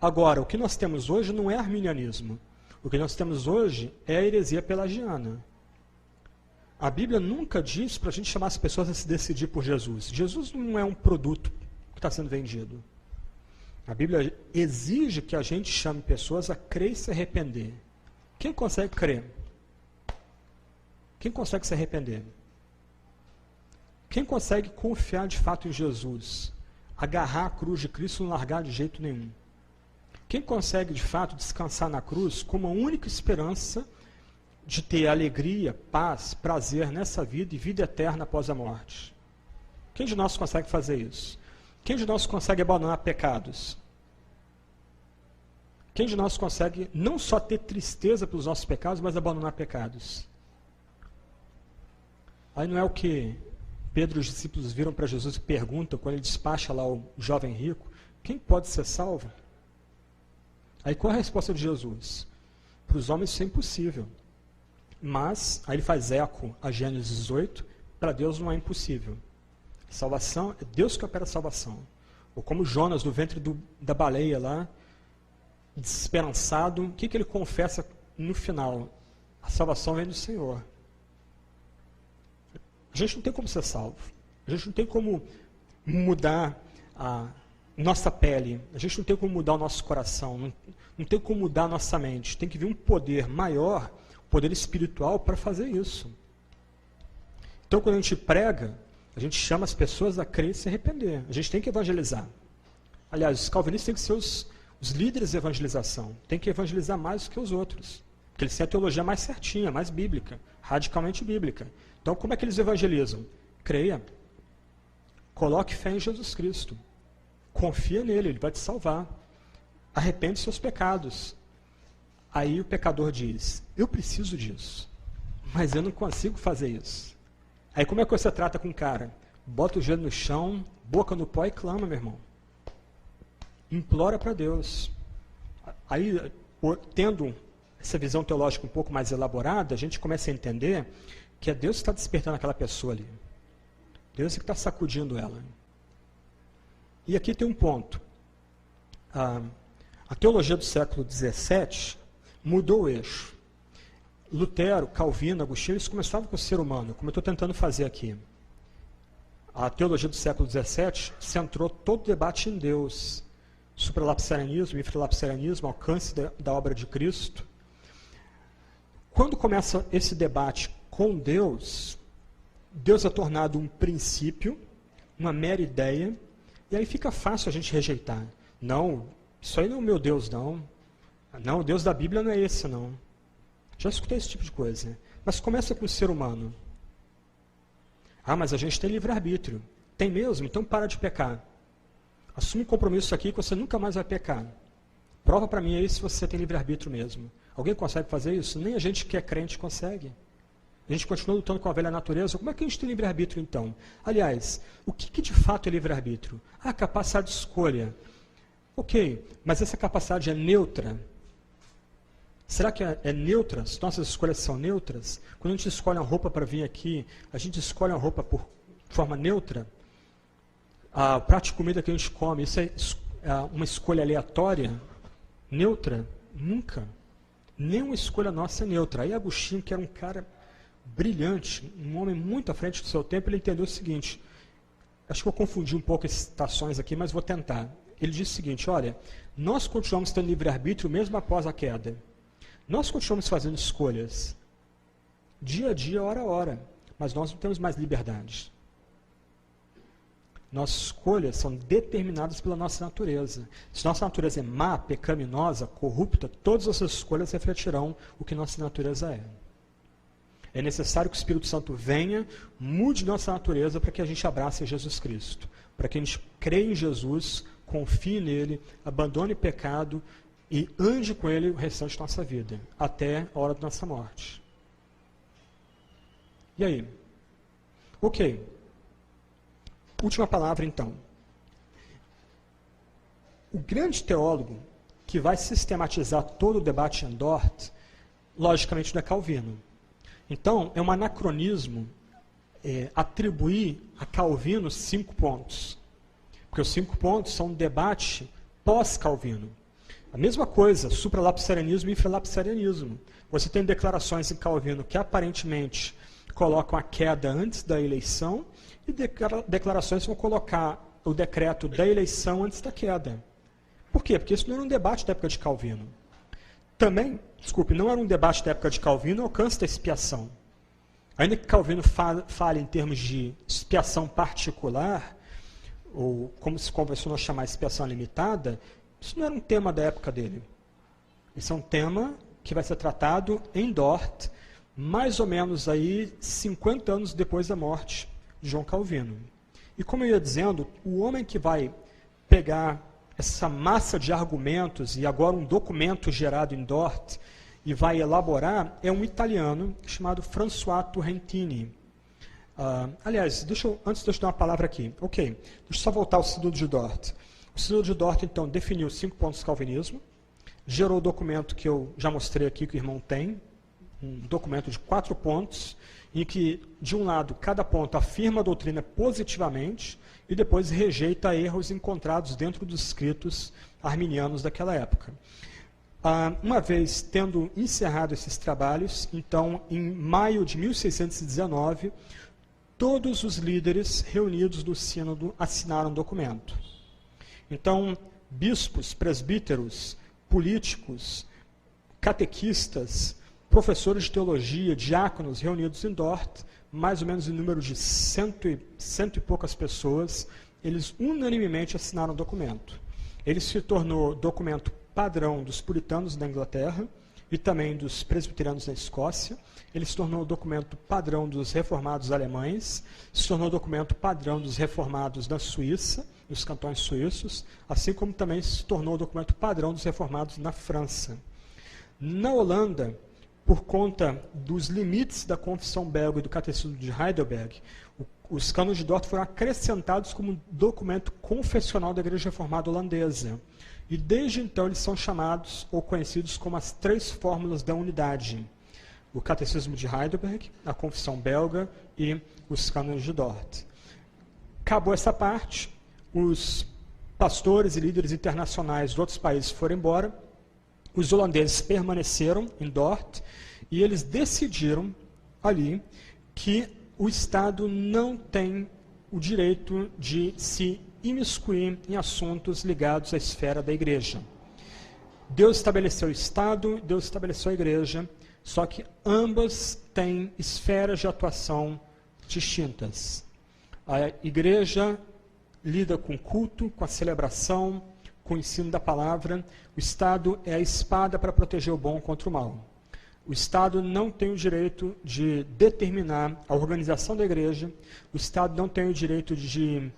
Agora, o que nós temos hoje não é arminianismo. O que nós temos hoje é a heresia pelagiana. A Bíblia nunca diz para a gente chamar as pessoas a se decidir por Jesus. Jesus não é um produto que está sendo vendido. A Bíblia exige que a gente chame pessoas a crer e se arrepender. Quem consegue crer? Quem consegue se arrepender? Quem consegue confiar de fato em Jesus? Agarrar a cruz de Cristo e não largar de jeito nenhum? Quem consegue de fato descansar na cruz como a única esperança de ter alegria, paz, prazer nessa vida e vida eterna após a morte? Quem de nós consegue fazer isso? Quem de nós consegue abandonar pecados? Quem de nós consegue não só ter tristeza pelos nossos pecados, mas abandonar pecados? Aí não é o que Pedro e os discípulos viram para Jesus e perguntam, quando ele despacha lá o jovem rico, quem pode ser salvo? Aí qual é a resposta de Jesus? Para os homens isso é impossível. Mas, aí ele faz eco a Gênesis 18, para Deus não é impossível. Salvação, é Deus que opera a salvação. Ou como Jonas, do ventre da baleia lá, desesperançado, o que ele confessa no final? A salvação vem do Senhor. A gente não tem como ser salvo. A gente não tem como mudar a nossa pele. A gente não tem como mudar o nosso coração. Não tem como mudar a nossa mente. Tem que vir um poder maior, poder espiritual, para fazer isso. Então, quando a gente prega, a gente chama as pessoas a crer e se arrepender. A gente tem que evangelizar. Aliás, os calvinistas têm que ser os líderes de evangelização. Tem que evangelizar mais do que os outros. Porque eles têm a teologia mais certinha, mais bíblica, radicalmente bíblica. Então, como é que eles evangelizam? Creia. Coloque fé em Jesus Cristo. Confia nele, ele vai te salvar. Arrepende seus pecados. Aí o pecador diz, eu preciso disso, mas eu não consigo fazer isso. Aí como é que você trata com o cara? Bota o joelho no chão, boca no pó e clama, meu irmão. Implora para Deus. Aí, tendo essa visão teológica um pouco mais elaborada, a gente começa a entender que é Deus que está despertando aquela pessoa ali. Deus que está sacudindo ela. E aqui tem um ponto. A teologia do século XVII mudou o eixo. Lutero, Calvino, Agostinho, eles começavam com o ser humano, como eu estou tentando fazer aqui. A teologia do século XVII centrou todo o debate em Deus. Supralapsarianismo, infralapsarianismo, alcance da obra de Cristo. Quando começa esse debate com Deus, Deus é tornado um princípio, uma mera ideia, e aí fica fácil a gente rejeitar. Não, isso aí não é o meu Deus, não. Não, o Deus da Bíblia não é esse, não. Já escutei esse tipo de coisa. Mas começa com o ser humano. Ah, mas a gente tem livre-arbítrio. Tem mesmo? Então para de pecar. Assume um compromisso aqui que você nunca mais vai pecar. Prova para mim aí se você tem livre-arbítrio mesmo. Alguém consegue fazer isso? Nem a gente que é crente consegue. A gente continua lutando com a velha natureza. Como é que a gente tem livre-arbítrio então? Aliás, o que de fato é livre-arbítrio? Ah, capacidade de escolha. Ok, mas essa capacidade é neutra? Será que é neutra? As nossas escolhas são neutras? Quando a gente escolhe uma roupa para vir aqui, a gente escolhe uma roupa por forma neutra? O prato de comida que a gente come, isso é uma escolha aleatória? Neutra? Nunca. Nenhuma escolha nossa é neutra. Aí Agostinho, que era um cara brilhante, um homem muito à frente do seu tempo, ele entendeu o seguinte, acho que eu confundi um pouco as citações aqui, mas vou tentar. Ele disse o seguinte, olha, nós continuamos tendo livre-arbítrio mesmo após a queda. Nós continuamos fazendo escolhas, dia a dia, hora a hora, mas nós não temos mais liberdade. Nossas escolhas são determinadas pela nossa natureza. Se nossa natureza é má, pecaminosa, corrupta, todas essas escolhas refletirão o que nossa natureza é. É necessário que o Espírito Santo venha, mude nossa natureza para que a gente abrace Jesus Cristo, para que a gente creia em Jesus, confie nele, abandone o pecado e ande com ele o restante da nossa vida, até a hora da nossa morte. E aí? Ok. Última palavra, então. O grande teólogo que vai sistematizar todo o debate em Dort, logicamente não é Calvino. Então, é um anacronismo atribuir a Calvino 5 pontos. Porque os 5 pontos são um debate pós-Calvino. A mesma coisa, supralapsarianismo e infralapsarianismo. Você tem declarações em Calvino que aparentemente colocam a queda antes da eleição e declarações que vão colocar o decreto da eleição antes da queda. Por quê? Porque isso não era um debate da época de Calvino. Também, não era um debate da época de Calvino o alcance da expiação. Ainda que Calvino fale em termos de expiação particular, ou como se convencionou chamar expiação limitada, isso não era um tema da época dele. Isso é um tema que vai ser tratado em Dort, mais ou menos aí 50 anos depois da morte de João Calvino. E como eu ia dizendo, o homem que vai pegar essa massa de argumentos e agora um documento gerado em Dort e vai elaborar é um italiano chamado François Turrentini. Aliás, antes de eu dar uma palavra aqui. Ok, deixa eu só voltar ao Sínodo de Dort. O Sínodo de Dort, então, definiu 5 pontos do calvinismo, gerou o documento que eu já mostrei aqui, que o irmão tem, um documento de 4 pontos, em que, de um lado, cada ponto afirma a doutrina positivamente e depois rejeita erros encontrados dentro dos escritos arminianos daquela época. Uma vez tendo encerrado esses trabalhos, então, em maio de 1619, todos os líderes reunidos no sínodo assinaram o documento. Então, bispos, presbíteros, políticos, catequistas, professores de teologia, diáconos reunidos em Dort, mais ou menos em número de cento e poucas pessoas, eles unanimemente assinaram o documento. Ele se tornou documento padrão dos puritanos da Inglaterra, e também dos presbiterianos na Escócia. Ele se tornou o documento padrão dos reformados alemães, se tornou o documento padrão dos reformados na Suíça, nos cantões suíços, assim como também se tornou o documento padrão dos reformados na França. Na Holanda, por conta dos limites da Confissão Belga e do Catecismo de Heidelberg, os cânones de Dort foram acrescentados como documento confessional da Igreja Reformada Holandesa. E desde então eles são chamados ou conhecidos como as 3 fórmulas da unidade: o Catecismo de Heidelberg, a Confissão Belga e os cânones de Dort. Acabou essa parte, os pastores e líderes internacionais de outros países foram embora, os holandeses permaneceram em Dort e eles decidiram ali que o Estado não tem o direito de se imiscuir em assuntos ligados à esfera da igreja. Deus estabeleceu o Estado, Deus estabeleceu a igreja, só que ambas têm esferas de atuação distintas. A igreja lida com o culto, com a celebração, com o ensino da palavra. O Estado é a espada para proteger o bom contra o mal. O Estado não tem o direito de determinar a organização da igreja, o Estado não tem o direito de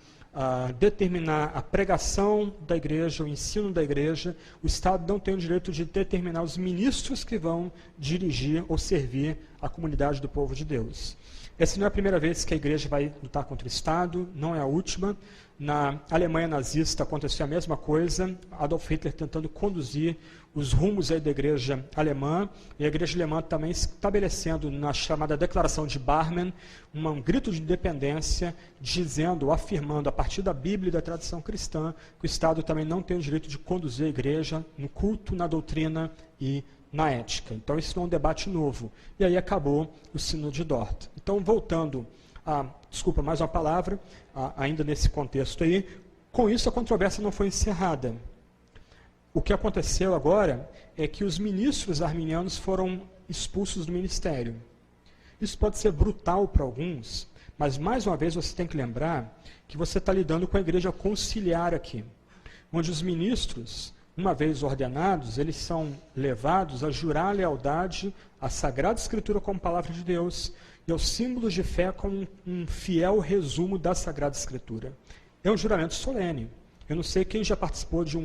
determinar a pregação da igreja, o ensino da igreja, o Estado não tem o direito de determinar os ministros que vão dirigir ou servir a comunidade do povo de Deus. Essa não é a primeira vez que a igreja vai lutar contra o Estado, não é a última. Na Alemanha nazista aconteceu a mesma coisa, Adolf Hitler tentando conduzir os rumos aí da igreja alemã, e a igreja alemã também estabelecendo na chamada Declaração de Barmen um grito de independência, dizendo, afirmando a partir da Bíblia e da tradição cristã, que o Estado também não tem o direito de conduzir a igreja no culto, na doutrina e na ética. Então isso não é um debate novo. E aí acabou o Sínodo de Dort. Então voltando desculpa, mais uma palavra, ainda nesse contexto aí, com isso a controvérsia não foi encerrada. O que aconteceu agora é que os ministros arminianos foram expulsos do ministério. Isso pode ser brutal para alguns, mas mais uma vez você tem que lembrar que você está lidando com a igreja conciliar aqui, onde os ministros, uma vez ordenados, eles são levados a jurar lealdade à Sagrada Escritura como palavra de Deus e aos símbolos de fé como um fiel resumo da Sagrada Escritura. É um juramento solene. Eu não sei quem já participou de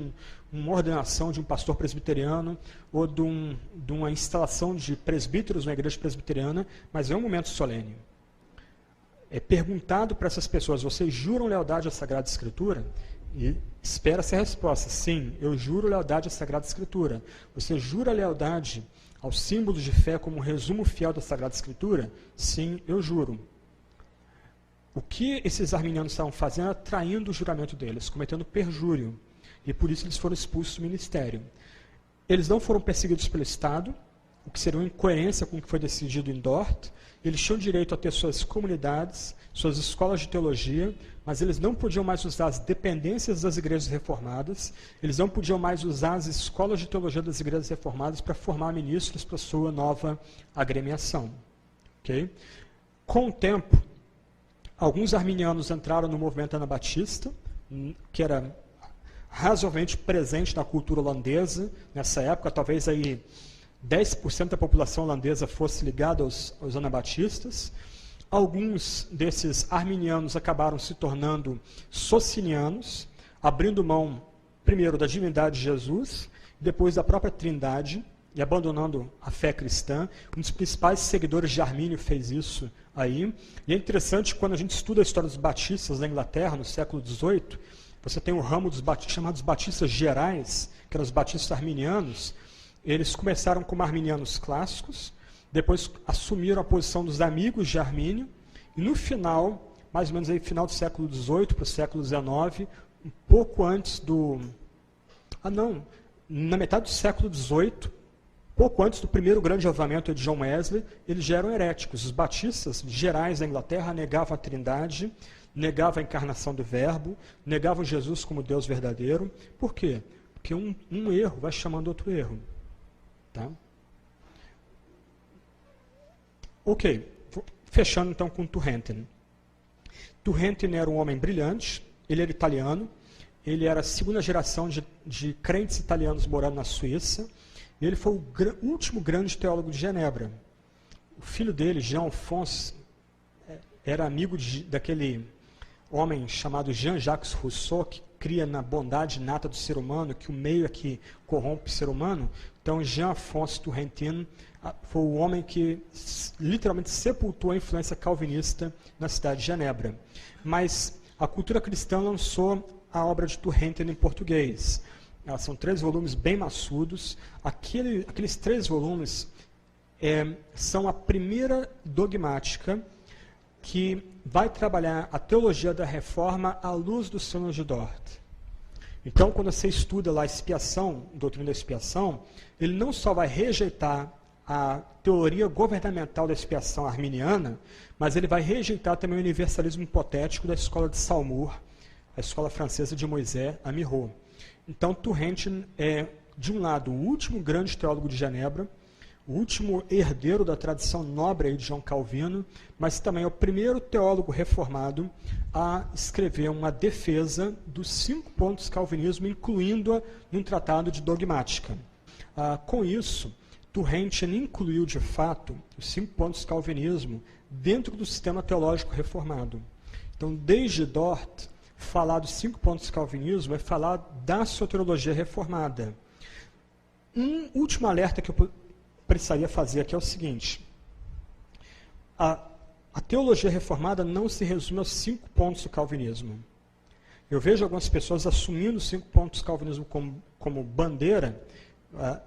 uma ordenação de um pastor presbiteriano ou de uma instalação de presbíteros na igreja presbiteriana, mas é um momento solene. É perguntado para essas pessoas, vocês juram lealdade à Sagrada Escritura? E espera-se a resposta, sim, eu juro lealdade à Sagrada Escritura. Você jura lealdade aos símbolos de fé como um resumo fiel da Sagrada Escritura? Sim, eu juro. O que esses arminianos estavam fazendo era traindo o juramento deles, cometendo perjúrio. E por isso eles foram expulsos do ministério. Eles não foram perseguidos pelo Estado, o que seria uma incoerência com o que foi decidido em Dort. Eles tinham direito a ter suas comunidades, suas escolas de teologia, mas eles não podiam mais usar as dependências das igrejas reformadas, eles não podiam mais usar as escolas de teologia das igrejas reformadas para formar ministros para sua nova agremiação. Okay? Com o tempo, alguns arminianos entraram no movimento anabatista, que era razoavelmente presente na cultura holandesa nessa época, talvez aí 10% da população holandesa fosse ligada aos anabatistas. Alguns desses arminianos acabaram se tornando socinianos, abrindo mão primeiro da divindade de Jesus, depois da própria Trindade, e abandonando a fé cristã. Um dos principais seguidores de Armínio fez isso aí. E é interessante, quando a gente estuda a história dos batistas na Inglaterra, no século XVIII, você tem um ramo dos batistas, chamados batistas gerais, que eram os batistas arminianos. Eles começaram como arminianos clássicos, depois assumiram a posição dos amigos de Armínio, e no final, mais ou menos aí final do século XVIII para o século XIX, um pouco antes na metade do século XVIII, pouco antes do primeiro grande avivamento de John Wesley, eles já eram heréticos. Os batistas gerais da Inglaterra negavam a Trindade, negavam a encarnação do Verbo, negavam Jesus como Deus verdadeiro. Por quê? Porque um erro vai chamando outro erro. Tá? Ok, fechando então com Turretin. Turretin era um homem brilhante, ele era italiano, ele era a segunda geração de crentes italianos morando na Suíça. Ele foi o último grande teólogo de Genebra. O filho dele, Jean Alphonse, era amigo daquele homem chamado Jean-Jacques Rousseau, que cria na bondade inata do ser humano, que o meio é que corrompe o ser humano. Então, Jean-Alphonse Turretin foi o homem que literalmente sepultou a influência calvinista na cidade de Genebra. Mas a cultura cristã lançou a obra de Turretin em português. São 3 volumes bem maçudos. Aqueles 3 volumes são a primeira dogmática que vai trabalhar a teologia da reforma à luz dos Sínodos de Dort. Então, quando você estuda lá a expiação, doutrina da expiação, ele não só vai rejeitar a teoria governamental da expiação arminiana, mas ele vai rejeitar também o universalismo hipotético da escola de Saumur, a escola francesa de Moisés Amiot. Então, Turretin é, de um lado, o último grande teólogo de Genebra, o último herdeiro da tradição nobre de João Calvino, mas também é o primeiro teólogo reformado a escrever uma defesa dos 5 pontos do calvinismo, incluindo-a num tratado de dogmática. Com isso, Turretin incluiu, de fato, os 5 pontos do calvinismo dentro do sistema teológico reformado. Então, desde Dort, falar dos 5 pontos do calvinismo é falar da soteriologia reformada. Um último alerta que eu precisaria fazer aqui é o seguinte: a teologia reformada não se resume aos 5 pontos do calvinismo. Eu vejo algumas pessoas assumindo os 5 pontos do calvinismo como bandeira,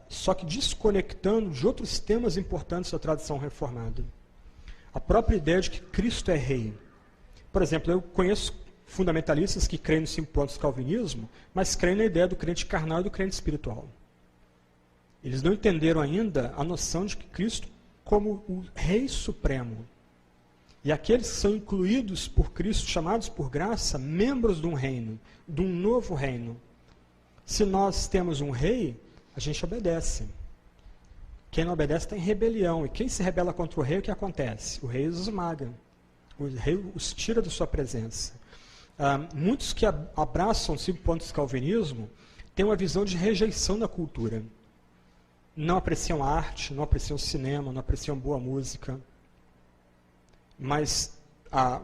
só que desconectando de outros temas importantes da tradição reformada. A própria ideia de que Cristo é rei. Por exemplo, eu conheço fundamentalistas que creem nos 5 pontos do calvinismo, mas creem na ideia do crente carnal e do crente espiritual. Eles não entenderam ainda a noção de que Cristo como o Rei Supremo. E aqueles que são incluídos por Cristo, chamados por graça, membros de um reino, de um novo reino. Se nós temos um rei, a gente obedece. Quem não obedece está em rebelião. E quem se rebela contra o rei, o que acontece? O rei os esmaga. O rei os tira da sua presença. Muitos que abraçam os 5 pontos do calvinismo têm uma visão de rejeição da cultura. Não apreciam arte, não apreciam cinema, não apreciam boa música. Mas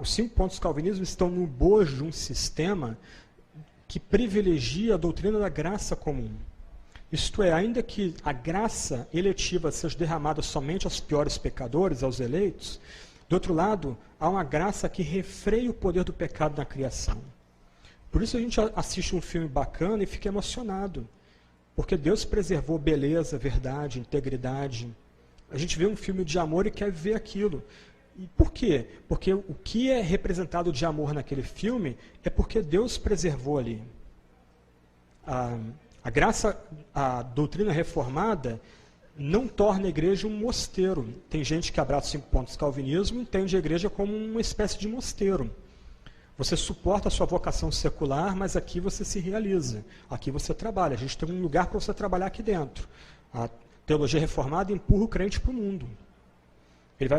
os 5 pontos do calvinismo estão no bojo de um sistema que privilegia a doutrina da graça comum. Isto é, ainda que a graça eletiva seja derramada somente aos piores pecadores, aos eleitos, do outro lado, há uma graça que refreia o poder do pecado na criação. Por isso a gente assiste um filme bacana e fica emocionado. Porque Deus preservou beleza, verdade, integridade. A gente vê um filme de amor e quer ver aquilo. E por quê? Porque o que é representado de amor naquele filme é porque Deus preservou ali. A graça, a doutrina reformada não torna a igreja um mosteiro. Tem gente que abraça os 5 pontos do calvinismo e entende a igreja como uma espécie de mosteiro. Você suporta a sua vocação secular, mas aqui você se realiza. Aqui você trabalha. A gente tem um lugar para você trabalhar aqui dentro. A teologia reformada empurra o crente para o mundo.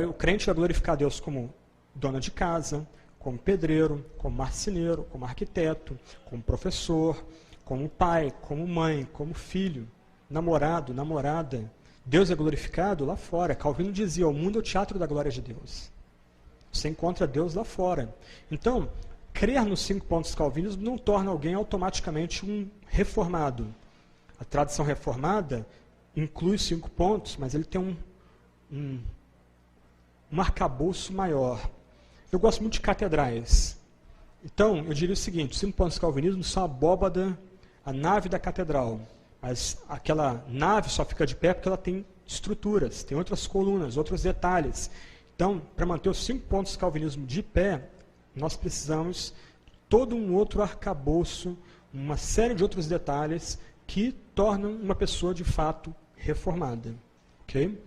O crente vai glorificar Deus como dona de casa, como pedreiro, como marceneiro, como arquiteto, como professor, como pai, como mãe, como filho, namorado, namorada. Deus é glorificado lá fora. Calvino dizia, o mundo é o teatro da glória de Deus. Você encontra Deus lá fora. Então, crer nos 5 pontos do calvinismo não torna alguém automaticamente um reformado. A tradição reformada inclui os 5 pontos, mas ele tem um arcabouço maior. Eu gosto muito de catedrais. Então, eu diria o seguinte, os 5 pontos do calvinismo são a abóbada, a nave da catedral. Mas aquela nave só fica de pé porque ela tem estruturas, tem outras colunas, outros detalhes. Então, para manter os 5 pontos do calvinismo de pé, nós precisamos de todo um outro arcabouço, uma série de outros detalhes que tornam uma pessoa de fato reformada. Ok?